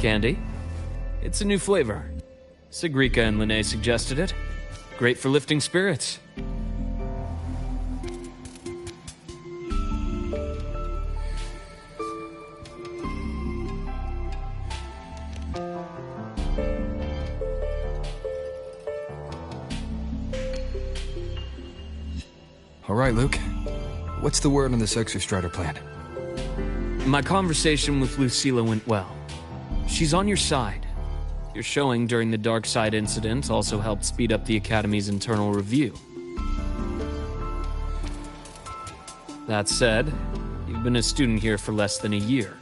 candy. It's a new flavor. Sigrika and Lene suggested it. Great for lifting spirits. All right, Luke. What's the word on this Exostrider plan? My conversation with Lucilla went well. She's on your side. Your showing during the Dark Side incident also helped speed up the Academy's internal review. That said, you've been a student here for less than a year.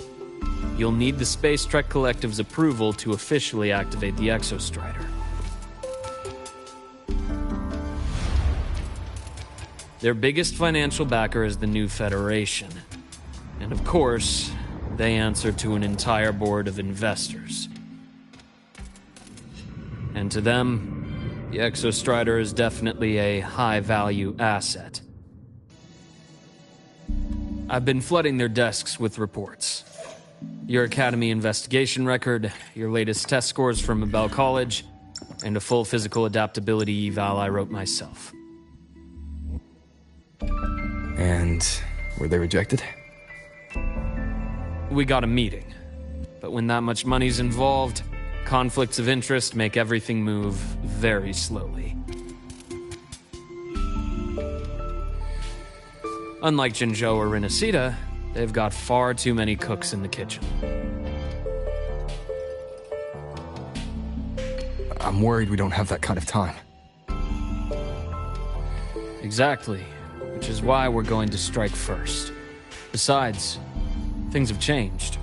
You'll need the Space Trek Collective's approval to officially activate the Exostrider. Their biggest financial backer is the New Federation. And of course, they answer to an entire board of investors. And to them, the Exostrider is definitely a high-value asset. I've been flooding their desks with reports. Your Academy investigation record, your latest test scores from Abel College, and a full physical adaptability eval I wrote myself. And were they rejected? We got a meeting. But when that much money's involved, conflicts of interest make everything move very slowly. Unlike Jinzhou or Rinasida, they've got far too many cooks in the kitchen. I'm worried we don't have that kind of time. Exactly. Which is why we're going to strike first. Besides, things have changed.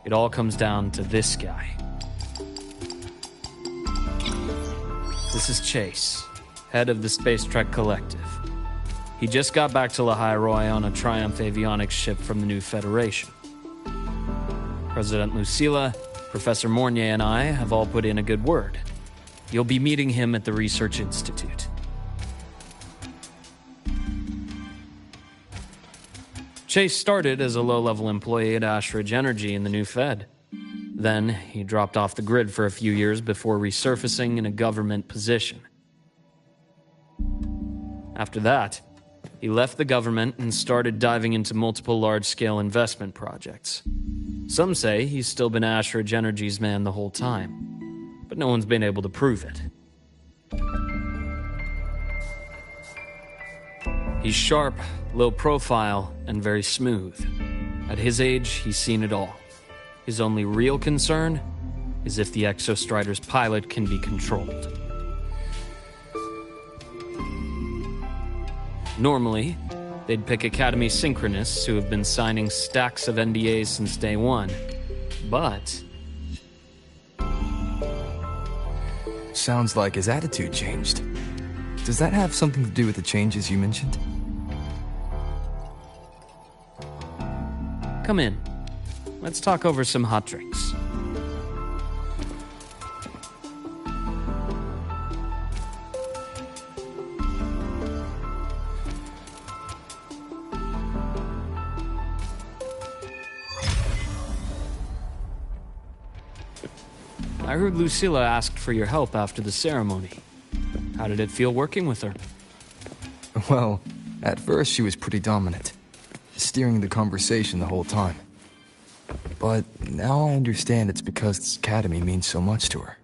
It all comes down to this guy. This is Chase, head of the Space Trek Collective. He just got back to Lahai on a Triumph avionics ship from the New Federation. President Lucilla, Professor Mornier, and I have all put in a good word. You'll be meeting him at the Research Institute. Chase started as a low-level employee at Ashridge Energy in the New Fed. Then, he dropped off the grid for a few years before resurfacing in a government position. After that, he left the government and started diving into multiple large-scale investment projects. Some say he's still been Ashridge Energy's man the whole time, but no one's been able to prove it. He's sharp, low profile, and very smooth. At his age, he's seen it all. His only real concern is if the Exostrider's pilot can be controlled. Normally, they'd pick Academy synchronists who have been signing stacks of NDAs since day one. But Sounds like his attitude changed. Does that have something to do with the changes you mentioned? come in. Let's talk over some hot drinks. I heard Lucilla asked for your help after the ceremony. How did it feel working with her? Well, at first she was pretty dominant, steering the conversation the whole time. But now I understand it's because this academy means so much to her.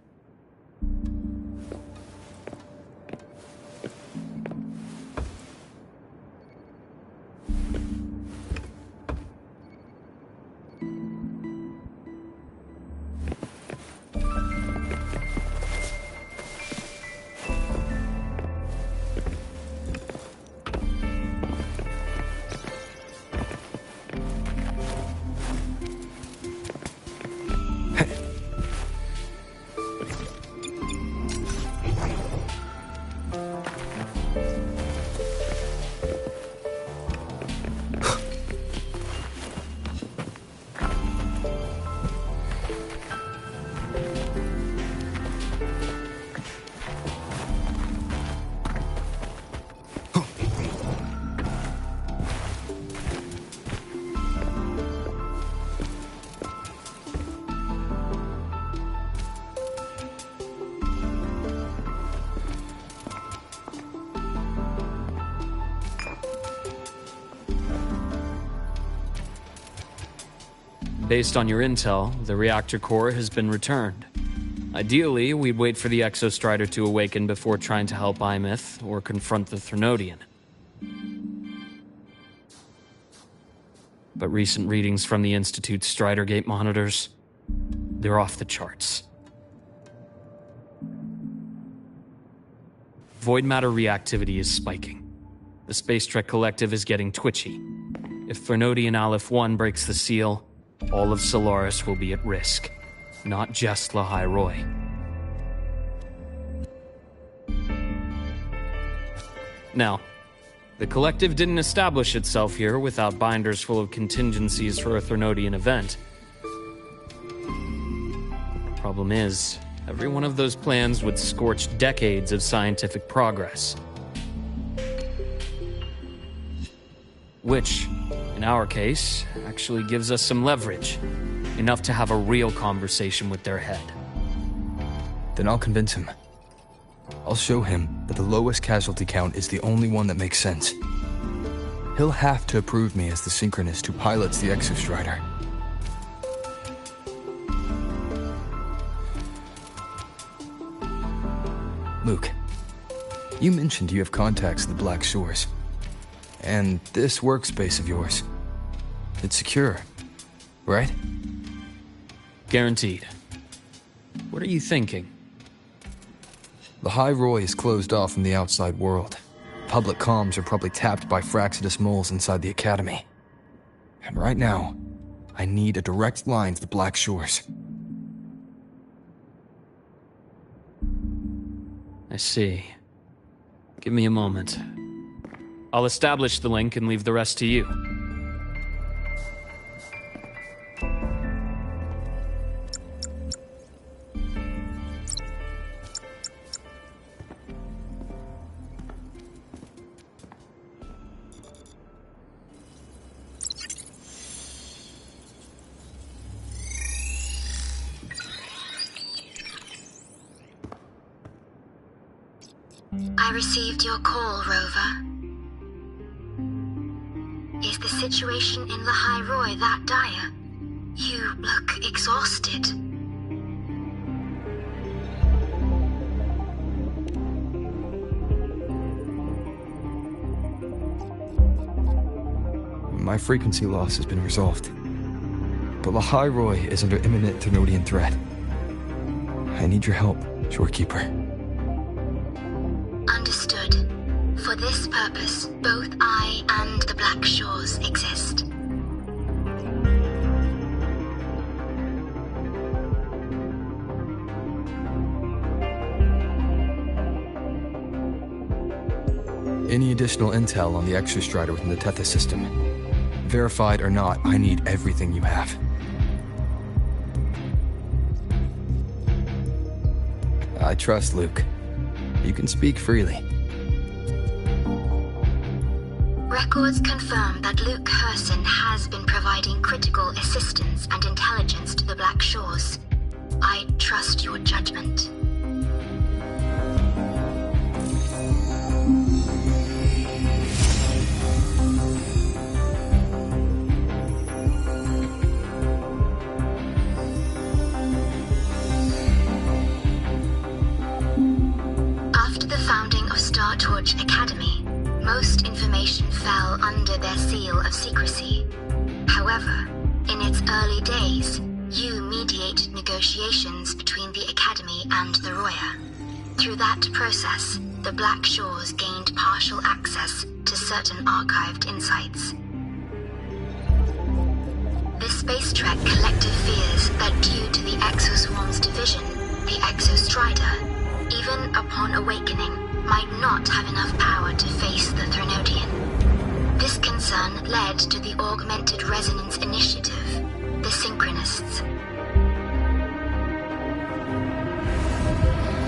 Based on your intel, the reactor core has been returned. Ideally, we'd wait for the Exostrider to awaken before trying to help Imyth or confront the Threnodian. But recent readings from the Institute's Strider Gate monitors, they're off the charts. Void matter reactivity is spiking. The Space Trek Collective is getting twitchy. If Threnodian Aleph 1 breaks the seal, all of Solaris will be at risk. Not just Lahai Roy. Now, the Collective didn't establish itself here without binders full of contingencies for a Threnodian event. The problem is, every one of those plans would scorch decades of scientific progress. Which, in our case, actually gives us some leverage. Enough to have a real conversation with their head. Then I'll convince him. I'll show him that the lowest casualty count is the only one that makes sense. He'll have to approve me as the synchronist who pilots the Exostrider. Luke, you mentioned you have contacts in the Black Shores. And this workspace of yours, it's secure, right? Guaranteed. What are you thinking? Lahai Roy is closed off from the outside world. Public comms are probably tapped by Fraxidus moles inside the Academy. And right now, I need a direct line to the Black Shores. I see. Give me a moment. I'll establish the link and leave the rest to you. I received your call, Rover. Is the situation in Lahai Roy that dire? You look exhausted. My frequency loss has been resolved. But Lahai Roy is under imminent Threnodian threat. I need your help, Shorekeeper. Understood. For this purpose, both I and the Black Shores exist. Any additional intel on the Exostrider within the Tethys system? Verified or not, I need everything you have. I trust Luke. You can speak freely. Records confirm that Luke Herson has been providing critical assistance and intelligence to the Black Shores. I trust your judgment. After the founding of Star Torch Academy, most information fell under their seal of secrecy. However, in its early days, you mediated negotiations between the Academy and the Roya. Through that process, the Black Shores gained partial access to certain archived insights. The Space Trek Collective fears that due to the Exoswarm's division, the Exostrider, even upon awakening, might not have enough power to face the Threnodian. This concern led to the Augmented Resonance Initiative, the Synchronists.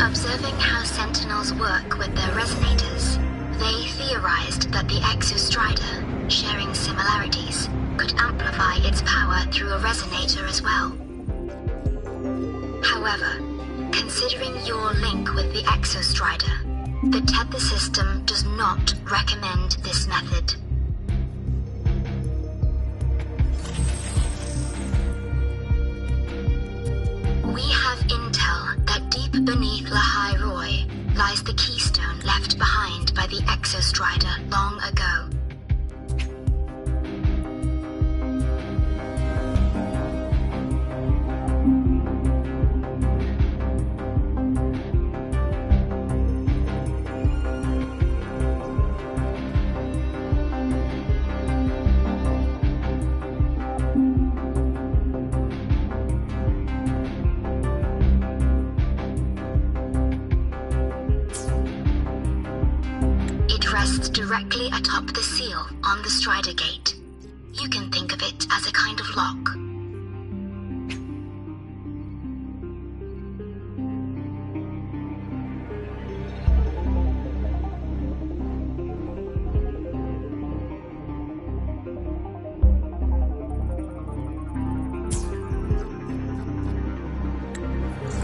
Observing how Sentinels work with their resonators, they theorized that the Exostrider, sharing similarities, could amplify its power through a resonator as well. However, considering your link with the Exostrider, the Tethys system does not recommend this method. beneath Lahai Roy lies the keystone left behind by the Exostrider long ago. Rests directly atop the seal on the Strider Gate. You can think of it as a kind of lock.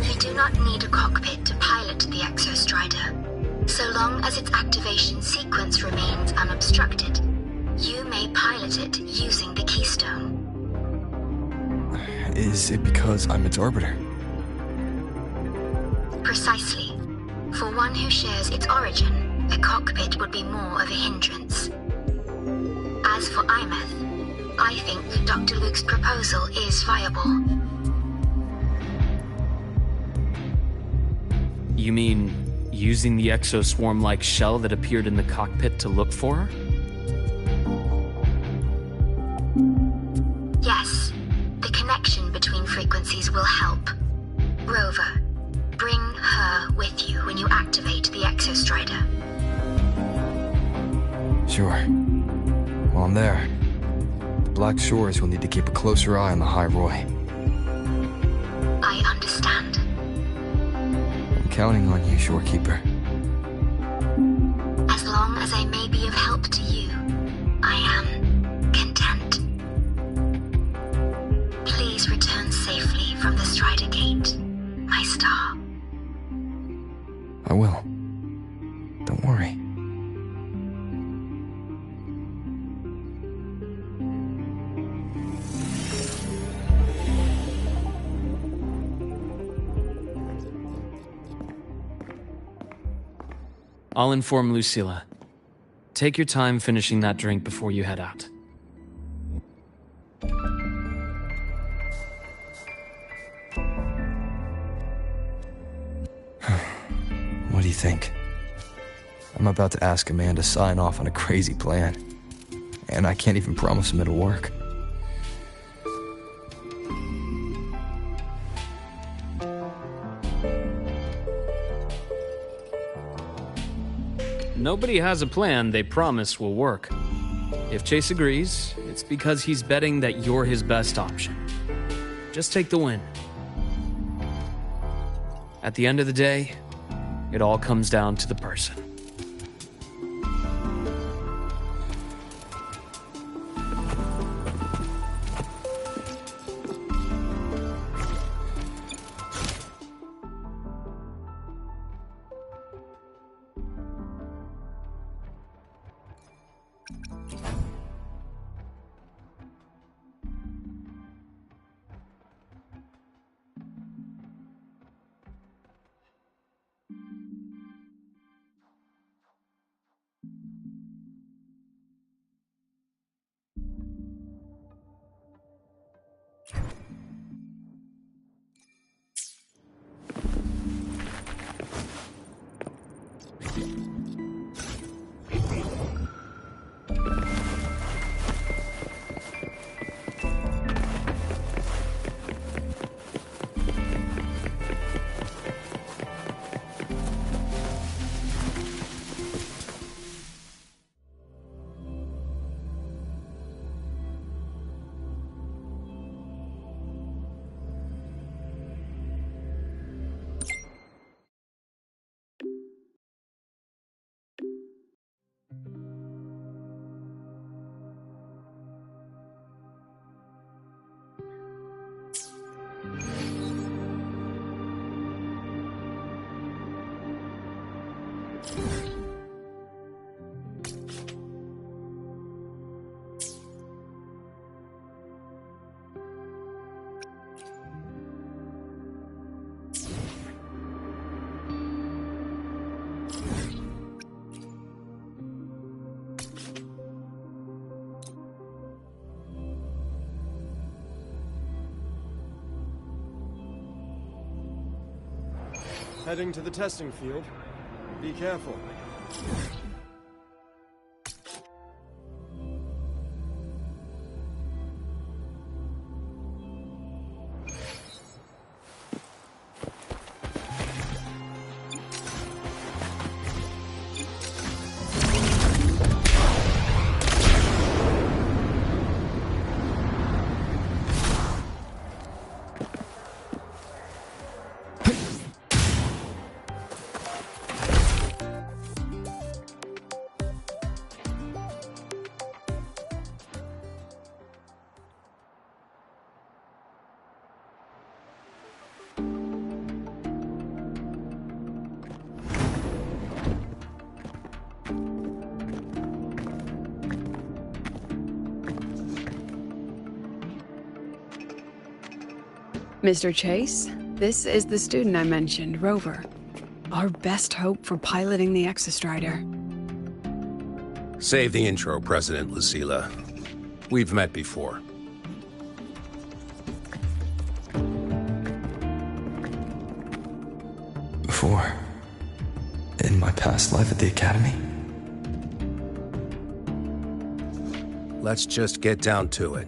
You do not need a cockpit to pilot the Exostrider. So long as its activation sequence remains unobstructed, you may pilot it using the keystone. Is it because I'm its arbiter? Precisely. For one who shares its origin, a cockpit would be more of a hindrance. As for Imeth, I think Dr. Luke's proposal is viable. You mean using the exoswarm-like shell that appeared in the cockpit to look for her? Yes. The connection between frequencies will help. Rover, bring her with you when you activate the Exostrider. Sure. While I'm there, the Black Shores will need to keep a closer eye on the High Roy. I understand. I'm counting on you, Shorekeeper. As long as I may be of help to you, I am content. Please return safely from the Strider Gate, my star. I will. Don't worry. I'll inform Lucilla. Take your time finishing that drink before you head out. What do you think? I'm about to ask a man to sign off on a crazy plan, and I can't even promise him it'll work. Nobody has a plan they promise will work. If Chase agrees, it's because he's betting that you're his best option. Just take the win. At the end of the day, it all comes down to the person. Heading to the testing field. Be careful. Mr. Chase, this is the student I mentioned, Rover. Our best hope for piloting the Exostrider. Save the intro, President Lucilla. We've met before. Before? In my past life at the Academy? Let's just get down to it.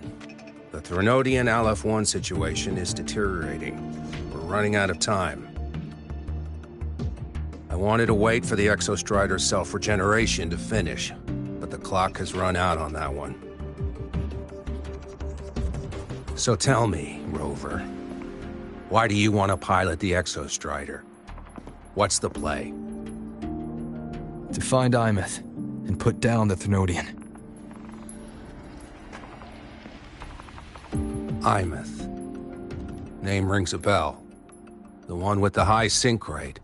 The Threnodian Aleph-1 situation is deteriorating. We're running out of time. I wanted to wait for the Exostrider's self-regeneration to finish, but the clock has run out on that one. So tell me, Rover, why do you want to pilot the Exostrider? What's the play? To find Imeth and put down the Threnodian. Imeth. Name rings a bell. The one with the high sync rate.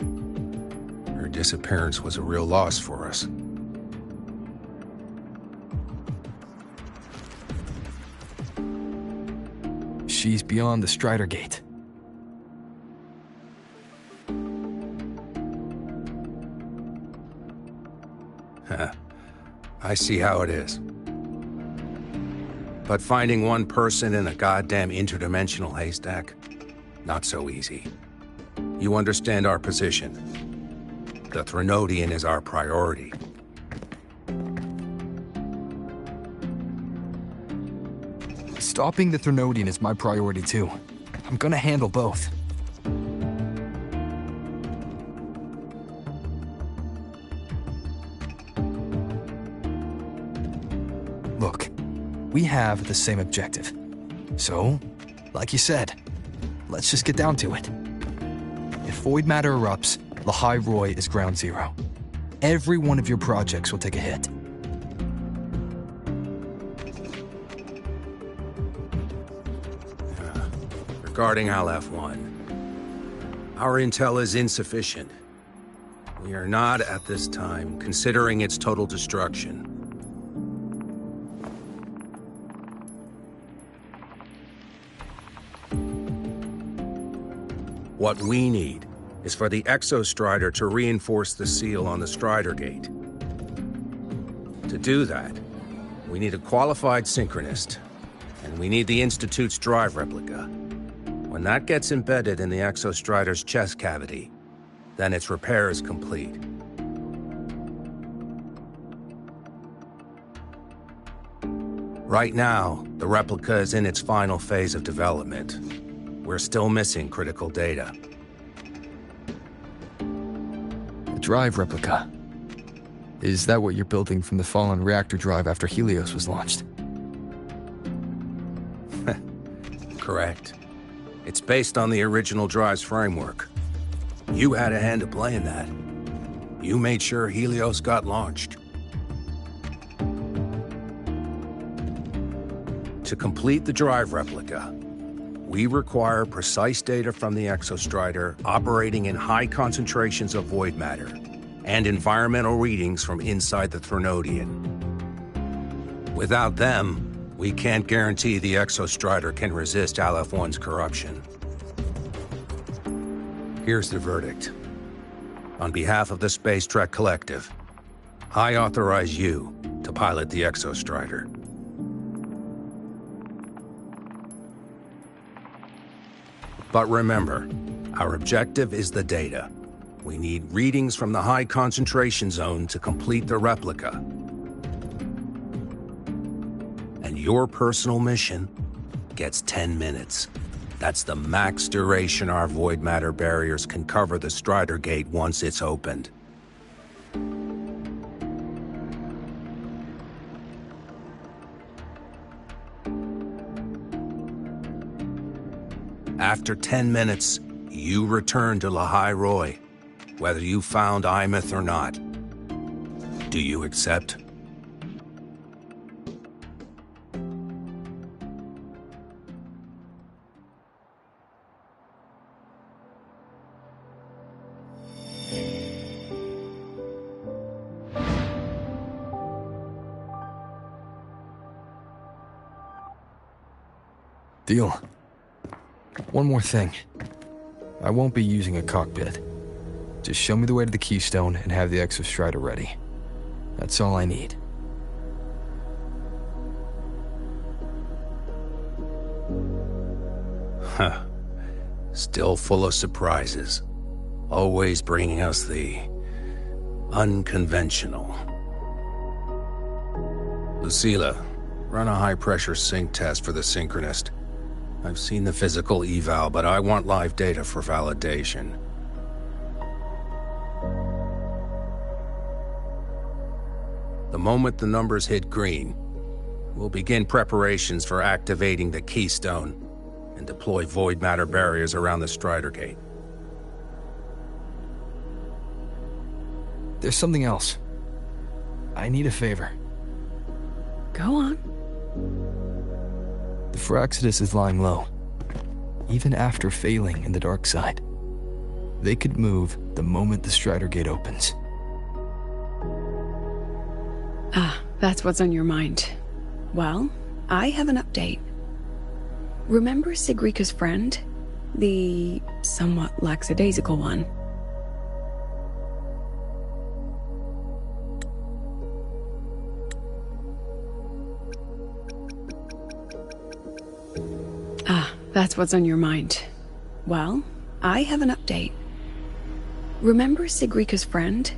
Her disappearance was a real loss for us. She's beyond the Strider Gate. I see how it is. But finding one person in a goddamn interdimensional haystack? Not so easy. You understand our position. The Threnodian is our priority. Stopping the Threnodian is my priority too. I'm gonna handle both. Look, we have the same objective. So, like you said, let's just get down to it. If void matter erupts, Lahai Roy is ground zero. Every one of your projects will take a hit. Regarding Aleph-1, our intel is insufficient. We are not, at this time, considering its total destruction. What we need is for the Exostrider to reinforce the seal on the Strider Gate. To do that, we need a qualified synchronist, and we need the Institute's drive replica. When that gets embedded in the Exostrider's chest cavity, then its repair is complete. Right now, the replica is in its final phase of development. We're still missing critical data. The drive replica. Is that what you're building from the fallen reactor drive after Helios was launched? Correct. It's based on the original drive's framework. You had a hand to play in that. You made sure Helios got launched. To complete the drive replica, we require precise data from the Exostrider operating in high concentrations of void matter and environmental readings from inside the Threnodian. Without them, we can't guarantee the Exostrider can resist Aleph-1's corruption. Here's the verdict. On behalf of the Space Trek Collective, I authorize you to pilot the Exostrider. But remember, our objective is the data. We need readings from the high concentration zone to complete the replica. And your personal mission gets 10 minutes. That's the max duration our void matter barriers can cover the Strider Gate once it's opened. After 10 minutes, you return to Lahai Roy, whether you found Imeth or not. Do you accept? Deal. One more thing. I won't be using a cockpit. Just show me the way to the Keystone and have the Exostrider ready. That's all I need. Huh. Still full of surprises. Always bringing us the unconventional. Lucilla, run a high-pressure sync test for the Synchronist. I've seen the physical eval, but I want live data for validation. The moment the numbers hit green, we'll begin preparations for activating the Keystone and deploy void matter barriers around the Strider Gate. There's something else. I need a favor. Go on. The Firaxidus is lying low. Even after failing in the dark side, they could move the moment the Strider Gate opens. Ah, that's what's on your mind. Well, I have an update. Remember Sigrika's friend? The somewhat lackadaisical one? Ah, that's what's on your mind. Well, I have an update. Remember Sigrika's friend?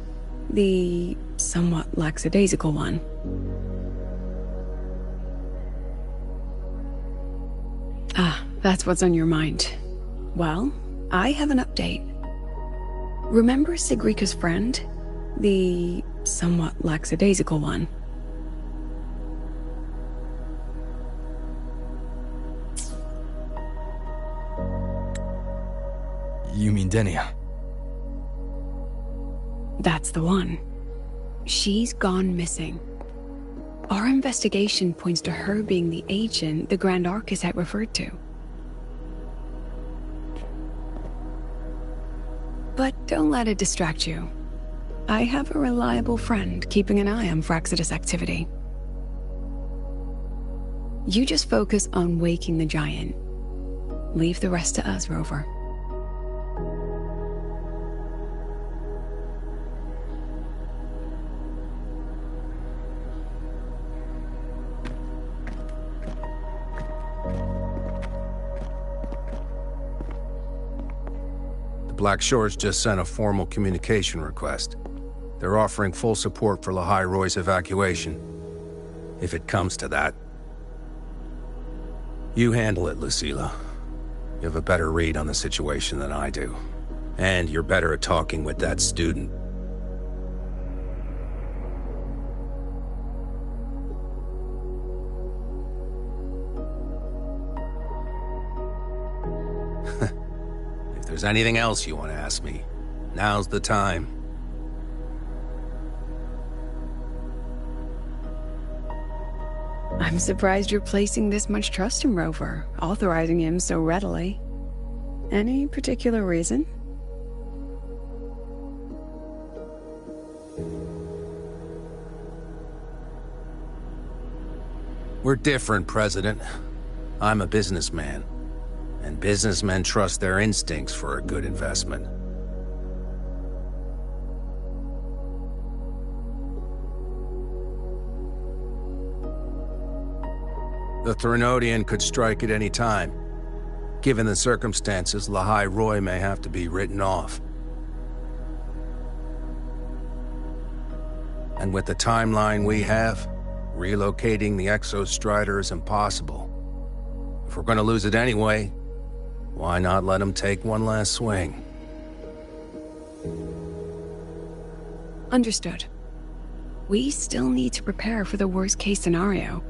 The somewhat lackadaisical one? Ah, that's what's on your mind. Well, I have an update. Remember Sigrika's friend? The somewhat lackadaisical one? You mean Denia? That's the one. She's gone missing. Our investigation points to her being the agent the Grand Architect referred to. But don't let it distract you. I have a reliable friend keeping an eye on Firaxidus activity. You just focus on waking the giant. Leave the rest to us, Rover. Black Shores just sent a formal communication request. They're offering full support for Lahai Roy's evacuation, if it comes to that. You handle it, Lucilla. You have a better read on the situation than I do. And you're better at talking with that student. If there's anything else you want to ask me, now's the time. I'm surprised you're placing this much trust in Rover, authorizing him so readily. Any particular reason? We're different, President. I'm a businessman, and businessmen trust their instincts for a good investment. The Threnodian could strike at any time. Given the circumstances, Lahai Roy may have to be written off. And with the timeline we have, relocating the Exostrider is impossible. If we're gonna lose it anyway, why not let him take one last swing? Understood. We still need to prepare for the worst-case scenario.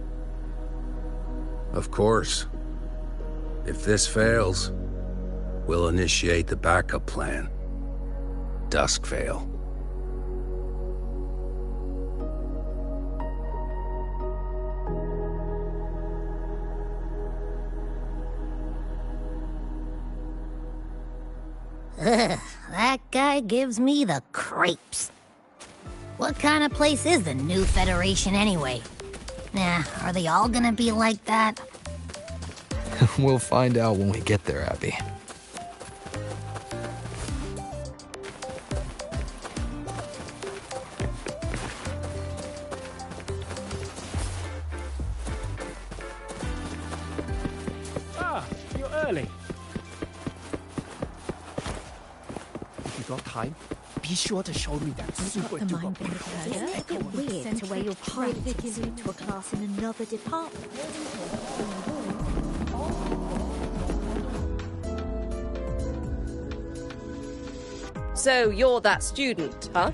Of course. If this fails, we'll initiate the backup plan. Duskvale. Ugh, that guy gives me the creeps. What kind of place is the new Federation anyway? Nah, are they all gonna be like that? We'll find out when we get there, Abby. Ah, you're early. If you got time, be sure to show me that super duper Isn't it a bit weird to wear your private suit to a class in another department? So you're that student, huh?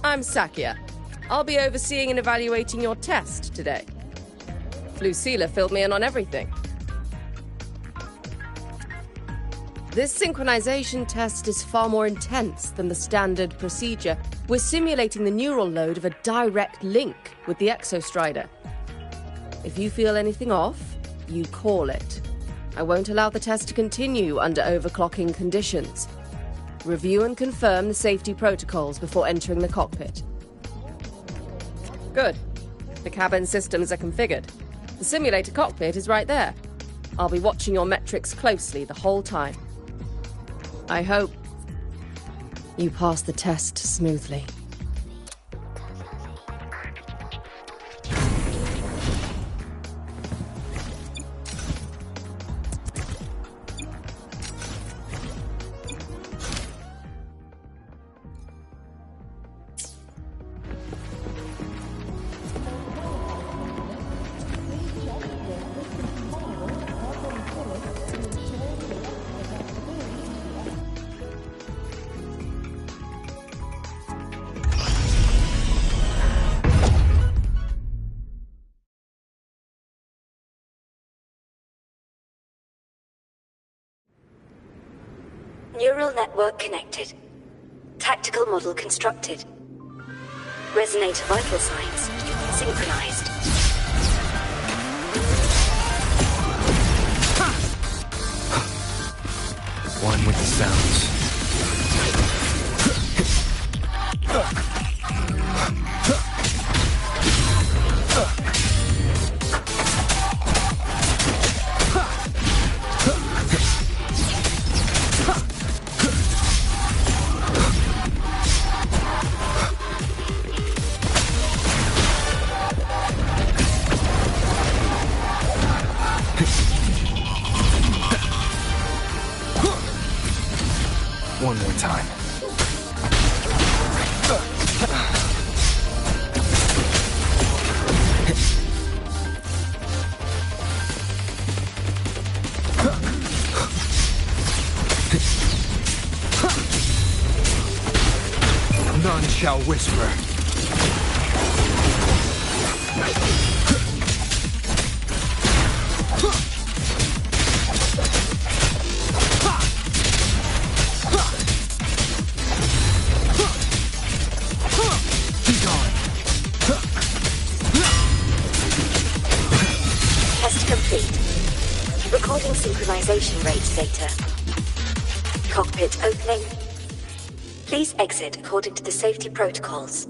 I'm Sakia. I'll be overseeing and evaluating your test today. Lucilla filled me in on everything. This synchronization test is far more intense than the standard procedure. We're simulating the neural load of a direct link with the Exostrider. If you feel anything off, you call it. I won't allow the test to continue under overclocking conditions. Review and confirm the safety protocols before entering the cockpit. Good. The cabin systems are configured. The simulator cockpit is right there. I'll be watching your metrics closely the whole time. I hope you pass the test smoothly. Neural network connected. Tactical model constructed. Resonator vital signs synchronized. One with the sounds. One more time. None shall whisper. Test complete. Recording synchronization rate data. Cockpit opening. Please exit according to the safety protocols.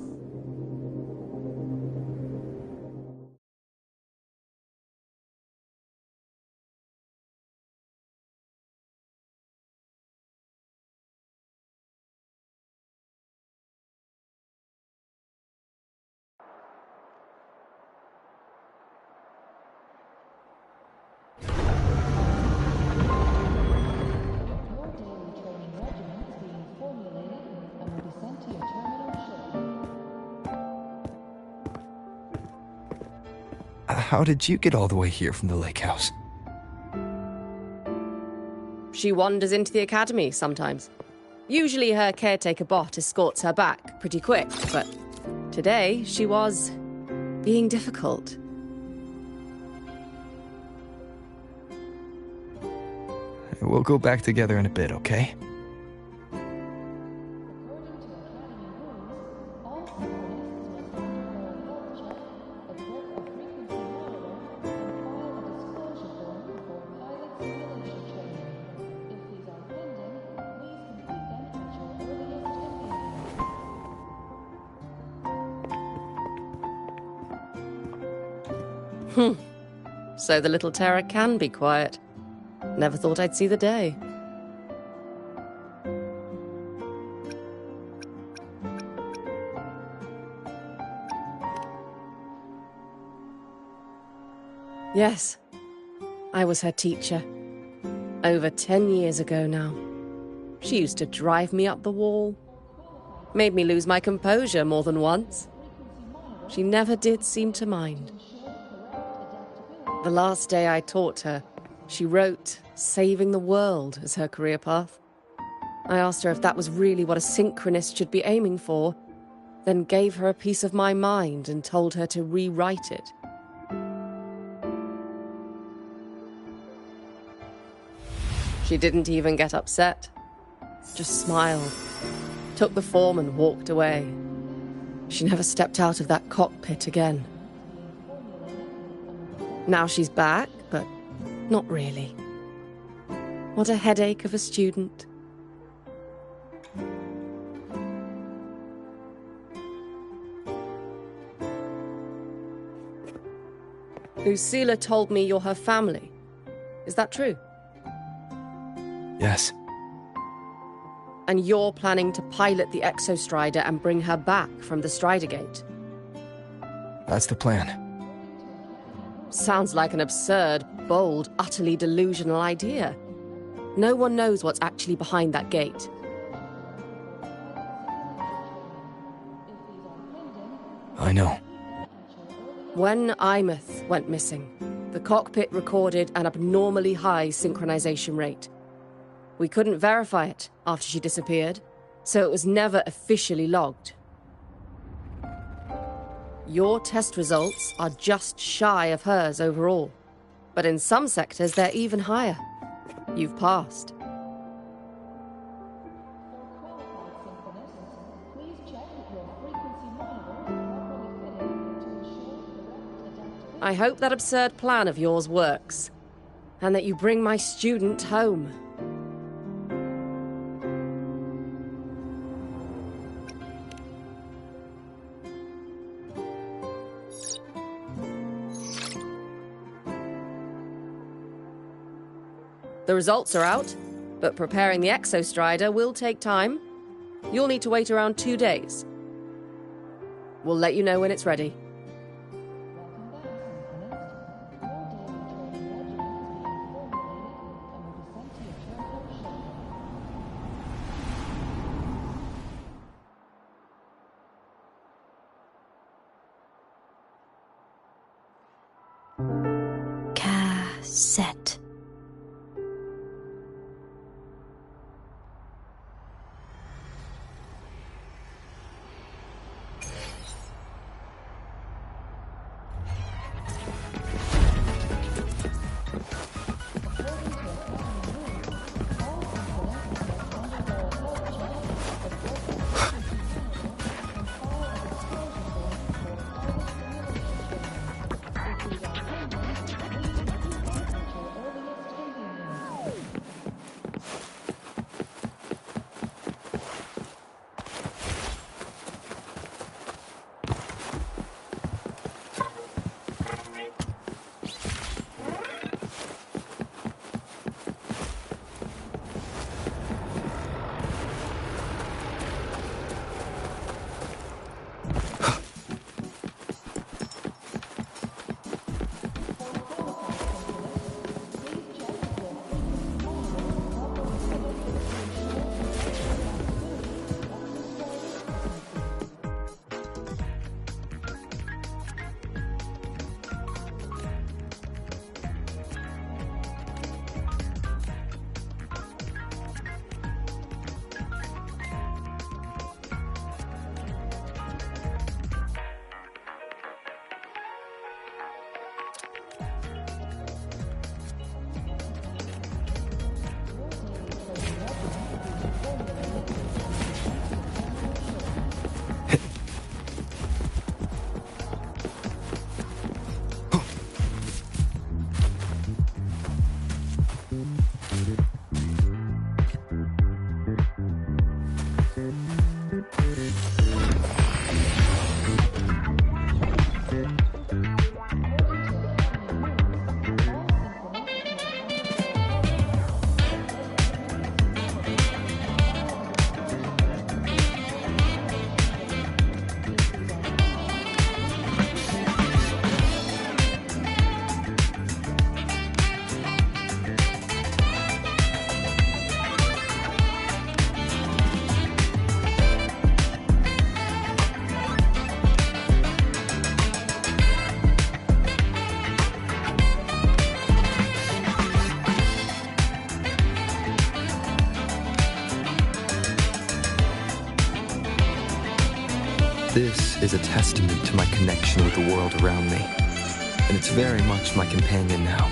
Your daily training regimens being formulated and will be sent to your terminal shortly. How did you get all the way here from the lake house? She wanders into the academy sometimes. Usually her caretaker bot escorts her back pretty quick, but today she was being difficult. We'll go back together in a bit, okay? So the little terror can be quiet. Never thought I'd see the day. Yes, I was her teacher. Over 10 years ago now. She used to drive me up the wall. Made me lose my composure more than once. She never did seem to mind. The last day I taught her, she wrote saving the world as her career path. I asked her if that was really what a synchronist should be aiming for, then gave her a piece of my mind and told her to rewrite it. She didn't even get upset, just smiled, took the form and walked away. She never stepped out of that cockpit again. Now she's back, but not really. What a headache of a student. Lucilla told me you're her family. Is that true? Yes. And you're planning to pilot the Exostrider and bring her back from the Strider Gate? That's the plan. Sounds like an absurd, bold, utterly delusional idea. No one knows what's actually behind that gate. I know. When Imeth went missing, the cockpit recorded an abnormally high synchronization rate. We couldn't verify it after she disappeared, so it was never officially logged. Your test results are just shy of hers overall, but in some sectors they're even higher. You've passed. I hope that absurd plan of yours works, and that you bring my student home. The results are out, but preparing the Exostrider will take time. You'll need to wait around 2 days. We'll let you know when it's ready. Cassette. This is a testament to my connection with the world around me, and it's very much my companion now.